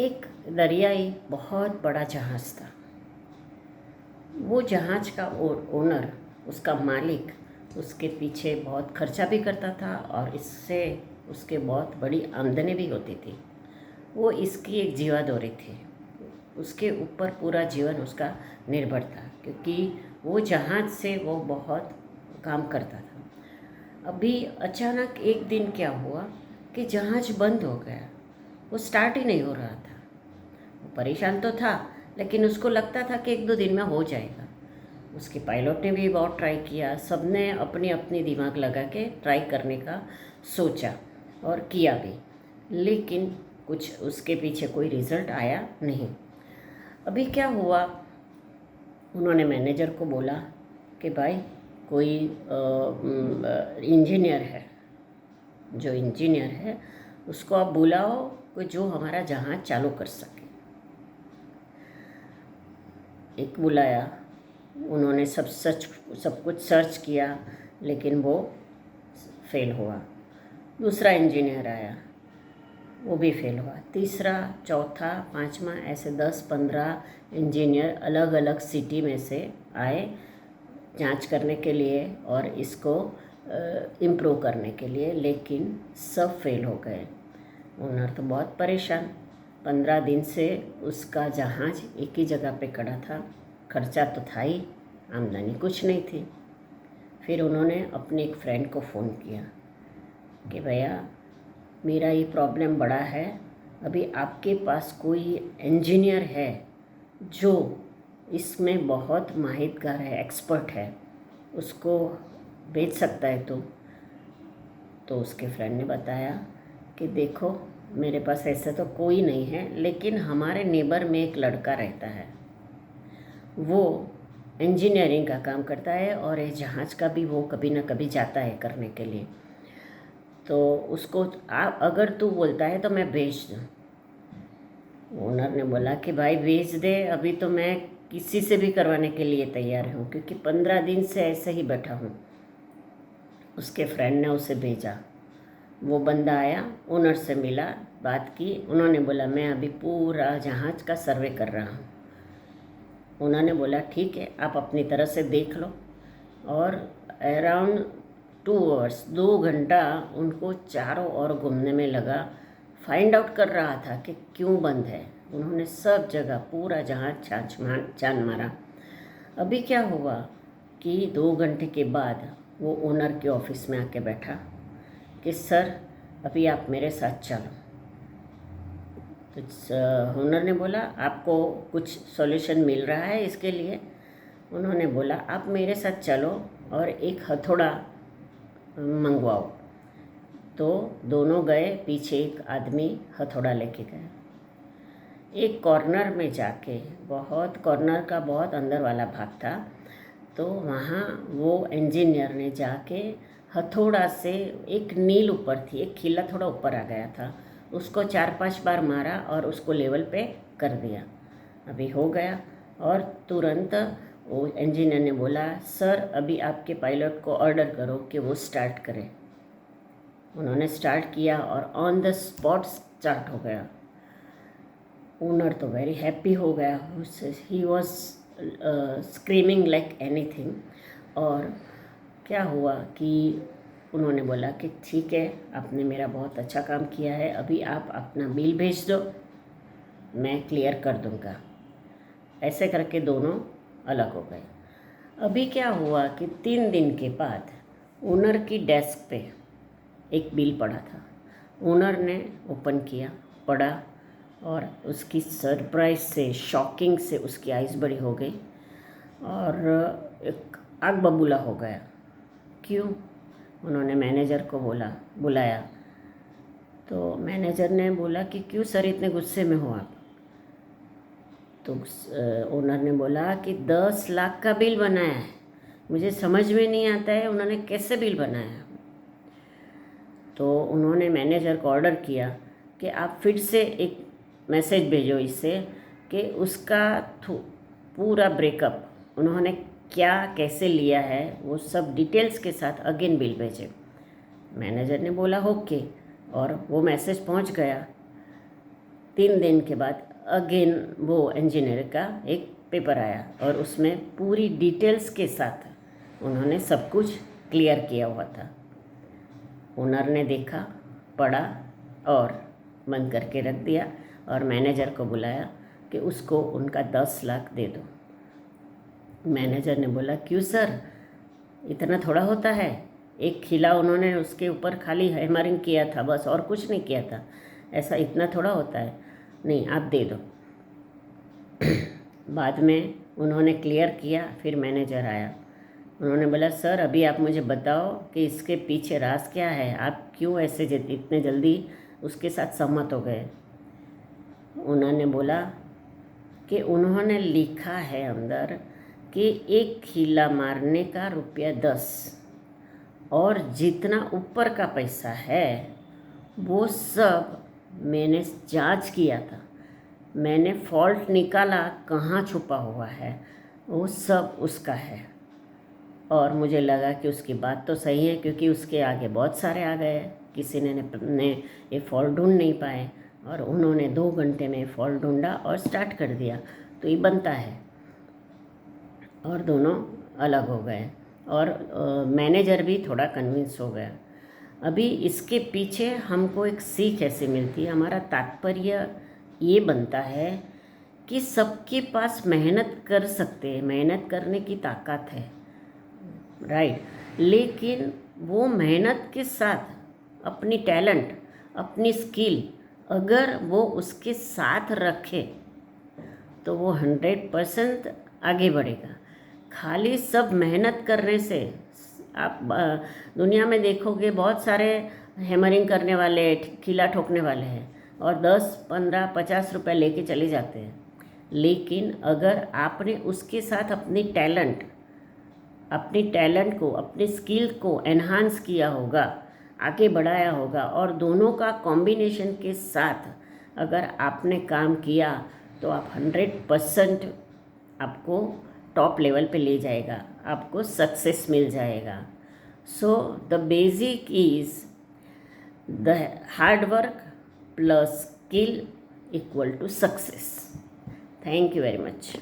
एक दरियाई बहुत बड़ा जहाज़ था। वो जहाज़ का ओनर, उसका मालिक, उसके पीछे बहुत खर्चा भी करता था और इससे उसके बहुत बड़ी आमदनी भी होती थी। वो इसकी एक जीवादौरी थी। उसके ऊपर पूरा जीवन उसका निर्भर था क्योंकि वो जहाज़ से वो बहुत काम करता था। अभी अचानक एक दिन क्या हुआ कि जहाज़ बंद हो गया। वो स्टार्ट ही नहीं हो रहा था। वो परेशान तो था, लेकिन उसको लगता था कि 1-2 दिन में हो जाएगा। उसके पायलट ने भी बहुत ट्राई किया, सबने अपनी अपनी दिमाग लगा के ट्राई करने का सोचा और किया भी, लेकिन कुछ उसके पीछे कोई रिज़ल्ट आया नहीं। अभी क्या हुआ, उन्होंने मैनेजर को बोला कि भाई कोई इंजीनियर है, जो इंजीनियर है उसको आप बुलाओ कि जो हमारा जहाज़ चालू कर सके। एक बुलाया, उन्होंने सब कुछ सर्च किया, लेकिन वो फेल हुआ। दूसरा इंजीनियर आया, वो भी फेल हुआ। तीसरा, चौथा, पांचवा, ऐसे 10-15 इंजीनियर अलग अलग सिटी में से आए जांच करने के लिए और इसको इम्प्रूव करने के लिए, लेकिन सब फेल हो गए। ओनर तो बहुत परेशान। 15 दिन से उसका जहाज़ एक ही जगह पे खड़ा था, खर्चा तो था ही, आमदनी कुछ नहीं थी। फिर उन्होंने अपने एक फ्रेंड को फ़ोन किया कि भैया मेरा ये प्रॉब्लम बड़ा है, अभी आपके पास कोई इंजीनियर है जो इसमें बहुत माहिरगार है, एक्सपर्ट है, उसको भेज सकता है तो उसके फ्रेंड ने बताया कि देखो मेरे पास ऐसा तो कोई नहीं है, लेकिन हमारे नेबर में एक लड़का रहता है, वो इंजीनियरिंग का काम करता है और ये जहाज़ का भी वो कभी ना कभी जाता है करने के लिए, तो उसको आप अगर तू बोलता है तो मैं भेज दूँ। ओनर ने बोला कि भाई भेज दे, अभी तो मैं किसी से भी करवाने के लिए तैयार हूँ क्योंकि 15 दिन से ऐसे ही बैठा हूँ। उसके फ्रेंड ने उसे भेजा। वो बंदा आया, ओनर से मिला, बात की। उन्होंने बोला मैं अभी पूरा जहाज़ का सर्वे कर रहा हूँ। उन्होंने बोला ठीक है, आप अपनी तरह से देख लो। और अराउंड 2 आवर्स, 2 घंटा उनको चारों ओर घूमने में लगा, फाइंड आउट कर रहा था कि क्यों बंद है। उन्होंने सब जगह पूरा जहाज़ छान मारा। अभी क्या हुआ कि 2 घंटे के बाद वो ओनर के ऑफिस में आके बैठा कि सर अभी आप मेरे साथ चलो। तो ओनर ने बोला आपको कुछ सॉल्यूशन मिल रहा है इसके लिए? उन्होंने बोला आप मेरे साथ चलो और एक हथौड़ा मंगवाओ। तो दोनों गए, पीछे एक आदमी हथौड़ा लेके गया। एक कॉर्नर में जाके, बहुत कॉर्नर का बहुत अंदर वाला भाग था, तो वहाँ वो इंजीनियर ने जाके हथौड़ा से, एक नील ऊपर थी, एक खिला थोड़ा ऊपर आ गया था, उसको 4-5 बार मारा और उसको लेवल पे कर दिया। अभी हो गया और तुरंत वो इंजीनियर ने बोला सर अभी आपके पायलट को ऑर्डर करो कि वो स्टार्ट करे। उन्होंने स्टार्ट किया और ऑन द स्पॉट स्टार्ट हो गया। ओनर तो वेरी हैप्पी हो गया, he was screaming like anything. और क्या हुआ कि उन्होंने बोला कि ठीक है, आपने मेरा बहुत अच्छा काम किया है, अभी आप अपना बिल भेज दो, मैं क्लियर कर दूंगा। ऐसे करके दोनों अलग हो गए। अभी क्या हुआ कि 3 दिन के बाद ओनर की डेस्क पे एक बिल पड़ा था। ओनर ने ओपन किया, पढ़ा और उसकी सरप्राइज से, शॉकिंग से उसकी आइज़ बड़ी हो गई और एक आग बबूला हो गया। क्यों? उन्होंने मैनेजर को बुलाया। तो मैनेजर ने बोला कि क्यों सर इतने गुस्से में हो आप? तो ओनर ने बोला कि 10 लाख का बिल बनाया है, मुझे समझ में नहीं आता है उन्होंने कैसे बिल बनाया। तो उन्होंने मैनेजर को ऑर्डर किया कि आप फिर से एक मैसेज भेजो इससे कि उसका पूरा ब्रेकअप, उन्होंने क्या कैसे लिया है, वो सब डिटेल्स के साथ अगेन बिल भेजे। मैनेजर ने बोला ओके, और वो मैसेज पहुंच गया। 3 दिन के बाद अगेन वो इंजीनियर का एक पेपर आया और उसमें पूरी डिटेल्स के साथ उन्होंने सब कुछ क्लियर किया हुआ था। ओनर ने देखा, पढ़ा और बंद करके रख दिया और मैनेजर को बुलाया कि उसको उनका 10 लाख दे दो। मैनेजर ने बोला, क्यों सर, इतना थोड़ा होता है? एक खिला उन्होंने उसके ऊपर खाली हैमरिंग किया था बस, और कुछ नहीं किया था। ऐसा इतना थोड़ा होता है? नहीं, आप दे दो। बाद में उन्होंने क्लियर किया। फिर मैनेजर आया, उन्होंने बोला, सर अभी आप मुझे बताओ कि इसके पीछे राज क्या है, आप क्यों ऐसे इतने जल्दी उसके साथ सहमत हो गए? उन्होंने बोला कि उन्होंने लिखा है अंदर कि एक खिला मारने का ₹10 और जितना ऊपर का पैसा है वो सब मैंने जांच किया था, मैंने फॉल्ट निकाला कहाँ छुपा हुआ है, वो सब उसका है। और मुझे लगा कि उसकी बात तो सही है, क्योंकि उसके आगे बहुत सारे आ गए, किसी ने ये फॉल्ट ढूंढ नहीं पाए और उन्होंने 2 घंटे में फॉल्ट ढूंढा और स्टार्ट कर दिया, तो ये बनता है। और दोनों अलग हो गए और मैनेजर भी थोड़ा कन्विंस हो गया। अभी इसके पीछे हमको एक सीख ऐसी मिलती है, हमारा तात्पर्य ये बनता है कि सबके पास मेहनत कर सकते हैं, मेहनत करने की ताकत है, राइट। लेकिन वो मेहनत के साथ अपनी टैलेंट, अपनी स्किल अगर वो उसके साथ रखे तो वो 100% आगे बढ़ेगा। खाली सब मेहनत करने से आप दुनिया में देखोगे बहुत सारे हैमरिंग करने वाले, खिला ठोकने वाले हैं और 10, 15, 50 रुपए लेके चले जाते हैं। लेकिन अगर आपने उसके साथ अपनी टैलेंट को, अपनी स्किल को एनहांस किया होगा, आगे बढ़ाया होगा और दोनों का कॉम्बिनेशन के साथ अगर आपने काम किया तो आप 100% आपको टॉप लेवल पे ले जाएगा, आपको सक्सेस मिल जाएगा। So the basic is the hard work plus skill equal to success. Thank you very much.